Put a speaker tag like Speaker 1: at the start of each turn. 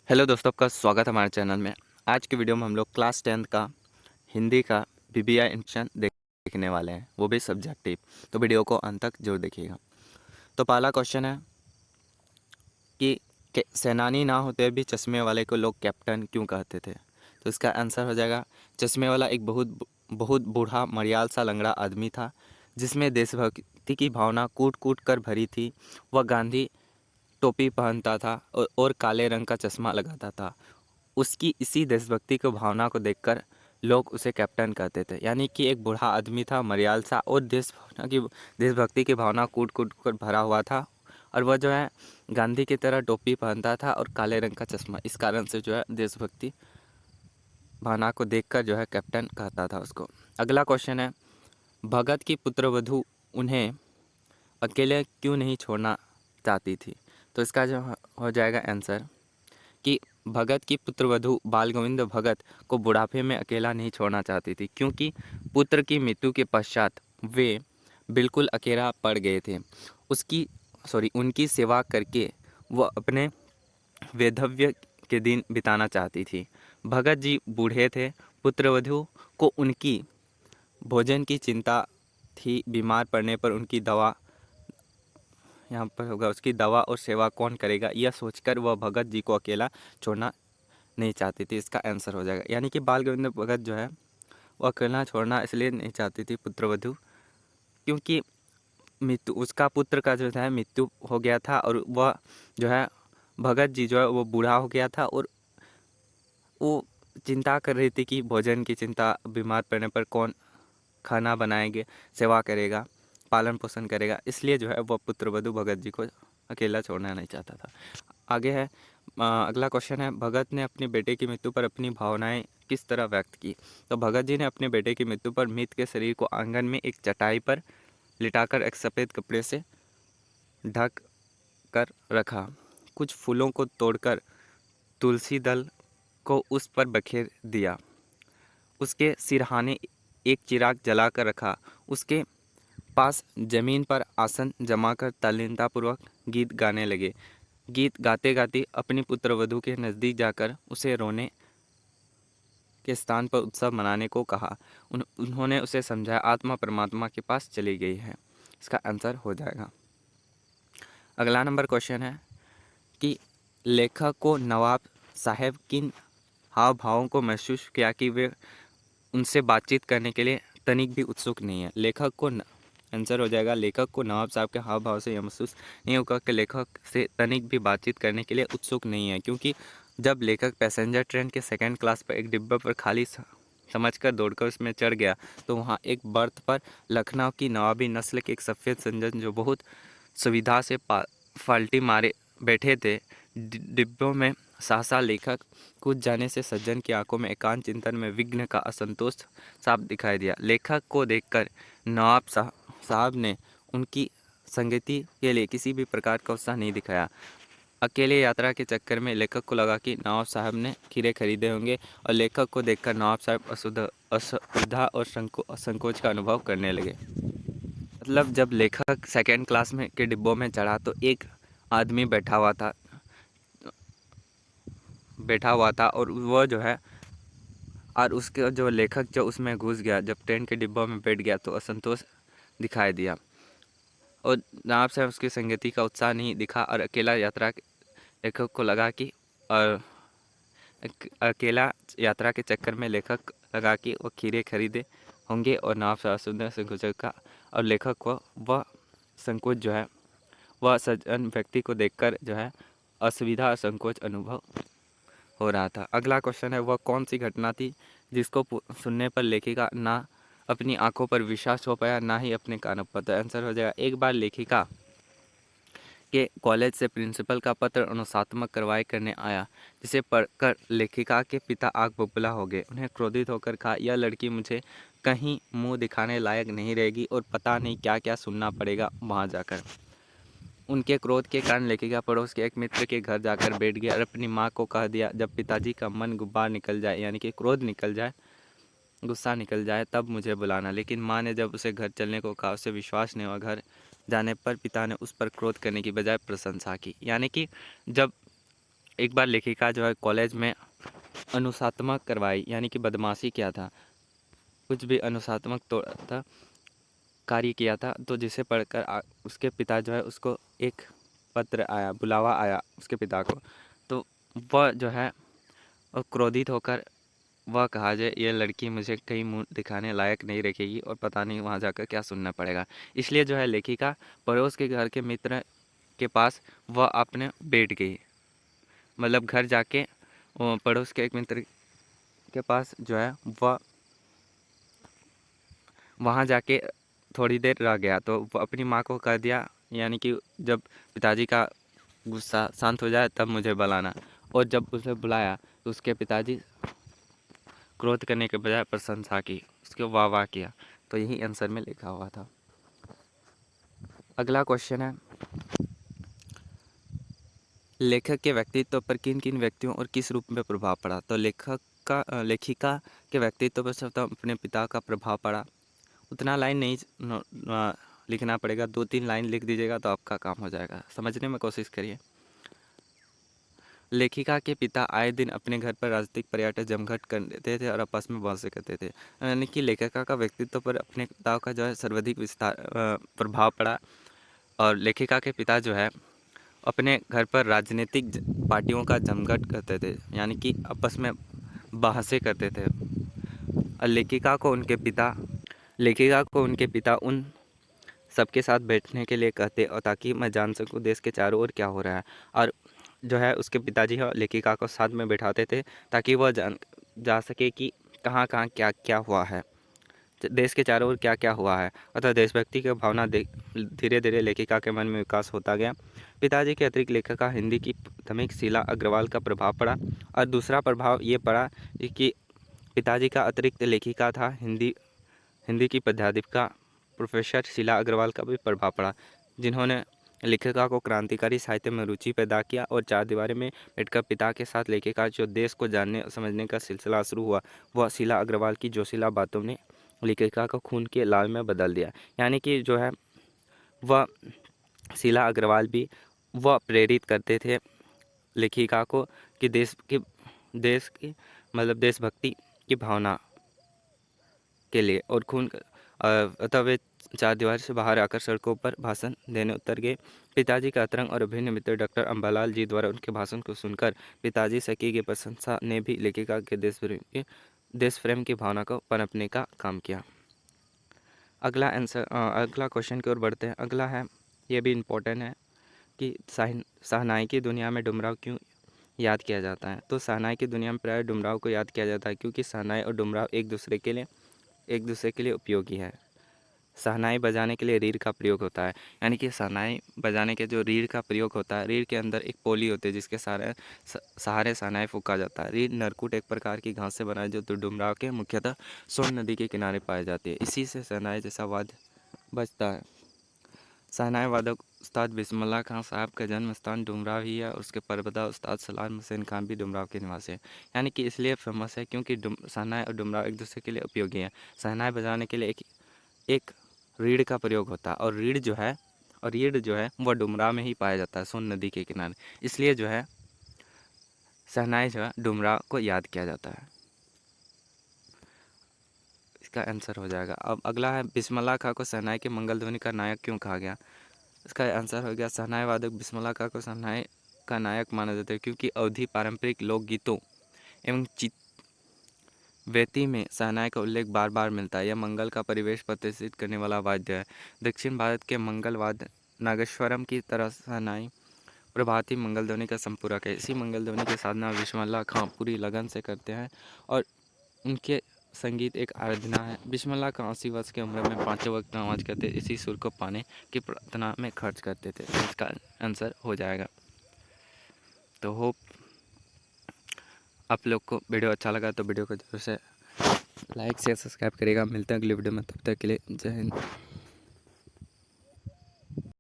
Speaker 1: Hello दोस्तों, आपका स्वागत है हमारे चैनल में। आज की वीडियो में हम लोग क्लास 10th का हिंदी का बीबीआई इंट्रोडक्शन देखने वाले हैं, वो भी सब्जेक्टिव। तो वीडियो को अंत तक जरूर देखिएगा। तो पहला क्वेश्चन है कि सेनानी ना होते भी चश्मे वाले को लोग कैप्टन क्यों कहते थे। तो इसका आंसर हो जाएगा, चश्मे वाला एक बहुत बहुत बूढ़ा मरियाल सा लंगड़ा आदमी था, जिसमें देशभक्ति की भावना कूट कूट कर भरी थी। वह गांधी टोपी पहनता था और काले रंग का चश्मा लगाता था। उसकी इसी देशभक्ति की भावना को देखकर लोग उसे कैप्टन कहते थे। यानी कि एक बूढ़ा आदमी था, मरियाल सा, और देशभक्ति की भावना कूट कूट कर भरा हुआ था। और वह जो है गांधी की तरह टोपी पहनता था और काले रंग का चश्मा। इस कारण से जो है देशभक्ति भावना को देखकर जो है कैप्टन कहता था उसको। अगला क्वेश्चन है, भगत की पुत्रवधू उन्हें अकेले क्यों नहीं छोड़ना चाहती थी। तो इसका जो हो जाएगा आंसर कि भगत की पुत्रवधू बाल गोविंद भगत को बुढ़ापे में अकेला नहीं छोड़ना चाहती थी, क्योंकि पुत्र की मृत्यु के पश्चात वे बिल्कुल अकेला पड़ गए थे। उनकी सेवा करके वह अपने वैधव्य के दिन बिताना चाहती थी। भगत जी बूढ़े थे, पुत्रवधू को उनकी भोजन की चिंता थी। बीमार पड़ने पर उनकी दवा यहाँ पर होगा, उसकी दवा और सेवा कौन करेगा, यह सोचकर वह भगत जी को अकेला छोड़ना नहीं चाहती थी। इसका आंसर हो जाएगा, यानी कि बाल गोविंद भगत जो है वो अकेला छोड़ना इसलिए नहीं चाहती थी पुत्रवधू, क्योंकि मृत्यु उसका पुत्र का जो है मृत्यु हो गया था, और वह जो है भगत जी जो है वो बूढ़ा हो गया था, और वो चिंता कर रही थी कि भोजन की चिंता, बीमार पड़ने पर कौन खाना बनाएंगे, सेवा करेगा, पालन पोषण करेगा। इसलिए जो है वह पुत्रवधू भगत जी को अकेला छोड़ना नहीं चाहता था। आगे है अगला क्वेश्चन है, भगत ने अपने बेटे की मृत्यु पर अपनी भावनाएं किस तरह व्यक्त की। तो भगत जी ने अपने बेटे की मृत्यु पर मृत के शरीर को आंगन में एक चटाई पर लिटाकर एक सफ़ेद कपड़े से ढक कर रखा। कुछ फूलों को तोड़कर तुलसी दल को उस पर बखेर दिया। उसके सिरहाने एक चिराग जलाकर रखा। उसके पास जमीन पर आसन जमाकर तल्लीनतापूर्वक गीत गाने लगे। गीत गाते गाते अपनी पुत्रवधू के नज़दीक जाकर उसे रोने के स्थान पर उत्सव मनाने को कहा। उन्होंने उसे समझाया, आत्मा परमात्मा के पास चली गई है। इसका आंसर हो जाएगा। अगला नंबर क्वेश्चन है कि लेखक को नवाब साहब किन हाव भावों को महसूस किया कि वे उनसे बातचीत करने के लिए तनिक भी उत्सुक नहीं है। आंसर हो जाएगा, लेखक को नवाब साहब के हाव भाव से यह महसूस नहीं होगा कि लेखक से तनिक भी बातचीत करने के लिए उत्सुक नहीं है, क्योंकि जब लेखक पैसेंजर ट्रेन के सेकंड क्लास पर एक डिब्बे पर खाली समझकर दौड़कर उसमें चढ़ गया, तो वहाँ एक बर्थ पर लखनऊ की नवाबी नस्ल के एक सफ़ेद संजन जो बहुत सुविधा से फाल्टी मारे बैठे थे। डिब्बों में सहसा लेखक कूद जाने से सज्जन की आंखों में एकांत चिंतन में विघ्न का असंतोष साफ दिखाई दिया। लेखक को देखकर नवाब साहब ने उनकी संगति के लिए किसी भी प्रकार का उत्साह नहीं दिखाया। अकेले यात्रा के चक्कर में लेखक को लगा कि नवाब साहब ने खीरे खरीदे होंगे, और लेखक को देखकर नवाब साहब असुविधा और संकोच का अनुभव करने लगे। मतलब जब लेखक सेकेंड क्लास में के डिब्बों में चढ़ा तो एक आदमी बैठा हुआ था, और वह जो है और उसके जो लेखक जो उसमें घुस गया, जब ट्रेन के डिब्बों में बैठ गया तो असंतोष दिखाई दिया, और नवाब साहब उसकी संगति का उत्साह नहीं दिखा। और अकेला यात्रा लेखक को लगा कि और अकेला यात्रा के चक्कर में लेखक लगा कि वो खीरे खरीदे होंगे, और नवाब साहब सुंदर संकोच का, और लेखक को वह संकोच जो है वह सज्जन व्यक्ति को देखकर जो है असुविधा और संकोच अनुभव हो रहा था। अगला क्वेश्चन है, वह कौन सी घटना थी जिसको सुनने पर लेखिका ना अपनी आंखों पर विश्वास हो पाया, ना ही अपने कानों पर। तो आंसर हो जाएगा, एक बार लेखिका के कॉलेज से प्रिंसिपल का पत्र अनुशासनात्मक कार्रवाई करने आया, जिसे पढ़कर लेखिका के पिता आग बबूला हो गए। उन्हें क्रोधित होकर कहा, यह लड़की मुझे कहीं मुंह दिखाने लायक नहीं रहेगी, और पता नहीं क्या क्या सुनना पड़ेगा वहाँ जाकर। उनके क्रोध के कारण लेखिका पड़ोस के एक मित्र के घर जाकर बैठ गया और अपनी माँ को कह दिया, जब पिताजी का मन गुब्बार निकल जाए, यानी कि क्रोध निकल जाए, गुस्सा निकल जाए, तब मुझे बुलाना। लेकिन माँ ने जब उसे घर चलने को कहा, उसे विश्वास नहीं हुआ। घर जाने पर पिता ने उस पर क्रोध करने की बजाय प्रशंसा की। यानी कि जब एक बार लेखिका जो है कॉलेज में अनुशात्मक करवाई, यानी कि बदमाशी किया था, कुछ भी अनुशात्मक तो था कार्य किया था, तो जिसे पढ़कर उसके पिता जो है उसको एक पत्र आया, बुलावा आया उसके पिता को। तो वह जो है क्रोधित होकर वह कहा जाए ये लड़की मुझे कहीं मुंह दिखाने लायक नहीं रखेगी और पता नहीं वहाँ जाकर क्या सुनना पड़ेगा। इसलिए जो है लेखिका पड़ोस के घर के मित्र के पास वह अपने बैठ गई, मतलब घर जाके पड़ोस के एक मित्र के पास जो है वह वहाँ जाके थोड़ी देर रह गया। तो वो अपनी माँ को कह दिया, यानी कि जब पिताजी का गुस्सा शांत हो जाए तब मुझे बुलाना। और जब उसे बुलाया तो उसके पिताजी क्रोध करने के बजाय प्रशंसा की, उसके वाह वाह किया। तो यही आंसर में लिखा हुआ था। अगला क्वेश्चन है, लेखक के व्यक्तित्व पर किन किन व्यक्तियों और किस रूप में प्रभाव पड़ा। तो लेखिका के व्यक्तित्व पर सबसे अपने पिता का प्रभाव पड़ा। उतना लाइन नहीं लिखना पड़ेगा, 2-3 लाइन लिख दीजिएगा तो आपका काम हो जाएगा। समझने में कोशिश करिए। लेखिका के पिता आए दिन अपने घर पर राजनीतिक पर्यटन जमघट करते थे और आपस में बहसें करते थे, यानी कि लेखिका का व्यक्तित्व पर अपने पिता का जो है सर्वाधिक प्रभाव पड़ा। और लेखिका के पिता जो है अपने घर पर राजनीतिक पार्टियों का जमघट करते थे, यानी कि आपस में बहसें करते थे। और लेखिका को उनके पिता उन सबके साथ बैठने के लिए कहते, और ताकि मैं जान सकूं देश के चारों ओर क्या हो रहा है। और जो है उसके पिताजी और लेखिका को साथ में बैठाते थे ताकि वह जा सके कि कहाँ कहाँ क्या क्या हुआ है, देश के चारों ओर क्या क्या हुआ है। अतः देशभक्ति की भावना धीरे धीरे लेखिका के मन में विकास होता गया। पिताजी के अतिरिक्त लेखिका हिंदी की प्राथमिक शीला अग्रवाल का प्रभाव पड़ा। और दूसरा प्रभाव ये पड़ा कि पिताजी का अतिरिक्त लेखिका था हिंदी की प्राध्यापिका प्रोफेसर शीला अग्रवाल का भी प्रभाव पड़ा, जिन्होंने लेखिका को क्रांतिकारी साहित्य में रुचि पैदा किया। और चार दीवारी में बैठकर पिता के साथ लेखिका जो देश को जानने समझने का सिलसिला शुरू हुआ, वह शीला अग्रवाल की जोशीला बातों ने लेखिका को खून के लाल में बदल दिया। यानी कि जो है वह शीला अग्रवाल भी वह प्रेरित करते थे लेखिका को कि देश की मतलब देशभक्ति की भावना के लिए और अतः वे चार दीवार से बाहर आकर सड़कों पर भाषण देने उतर गए। पिताजी का अंतरंग और अभिन्न मित्र डॉक्टर अम्बालाल जी द्वारा उनके भाषण को सुनकर पिताजी सखी की प्रशंसा ने भी लेखिका के देश प्रेम की भावना को पनपने का काम किया। अगला क्वेश्चन की ओर बढ़ते हैं। अगला है, ये भी इम्पोर्टेंट है कि शहनाई की दुनिया में डुमराव क्यों याद किया जाता है। तो शहनाई की दुनिया में प्राय डुमराव को याद किया जाता है क्योंकि शहनाई और डुमराव एक दूसरे के लिए उपयोगी है। शहनाई बजाने के लिए रीढ़ का प्रयोग होता है, यानी कि शहनाई बजाने के जो रीढ़ का प्रयोग होता है, रीढ़ के अंदर एक पोली होती है जिसके सहारे शहनाई फूंका जाता है। रीढ़ नरकुट एक प्रकार की घास से बना है जो डुमराव के मुख्यतः सोन नदी के किनारे पाई जाती है। इसी से शहनाई जैसा वाद्य बजता है। शहनाई वादक उस्ताद बिस्मिल्लाह खां साहब का जन्म स्थान डुमराव ही है और उसके परबदा उस्ताद सलाम हुसैन खान भी डुमराव के निवासी हैं। यानी कि इसलिए फेमस है क्योंकि शहनाई और डुमराव एक दूसरे के लिए उपयोगी हैं। शहनाई बजाने के लिए एक रीढ़ का प्रयोग होता है और रीढ़ जो है वह डुमराव में ही पाया जाता है, सोन नदी के किनारे। इसलिए जो है शहनाई जो है डुमराव को याद किया जाता है। इसका आंसर हो जाएगा। अब अगला है, बिस्मिल्लाह खां को शहनाई के मंगल ध्वनि का नायक क्यों कहा गया। इसका आंसर हो गया, शहनाई वादक बिस्मिल्लाह खां को शहनाई का नायक माना जाता है क्योंकि अवधी पारंपरिक लोकगीतों एवं वेती में शहनाई का उल्लेख बार बार मिलता है। यह मंगल का परिवेश प्रतिष्ठित करने वाला वाद्य है। दक्षिण भारत के मंगल वाद्य नागेश्वरम की तरह शहनाई प्रभाती मंगल ध्वनि का संपूरक है। इसी मंगल ध्वनि की साधना बिस्मिल्लाह खां पूरी लगन से करते हैं और उनके संगीत एक आराधना है। बिस्मिल्लाह खां 80 वर्ष की उम्र में 5 वक्त नमाज करते, इसी सुर को पाने की प्रार्थना में खर्च करते थे। इसका आंसर हो जाएगा। तो होप आप लोग को वीडियो अच्छा लगा तो वीडियो को जरूर से लाइक शेयर सब्सक्राइब करेगा। मिलते हैं अगली वीडियो में, तब तक के लिए जय हिंद।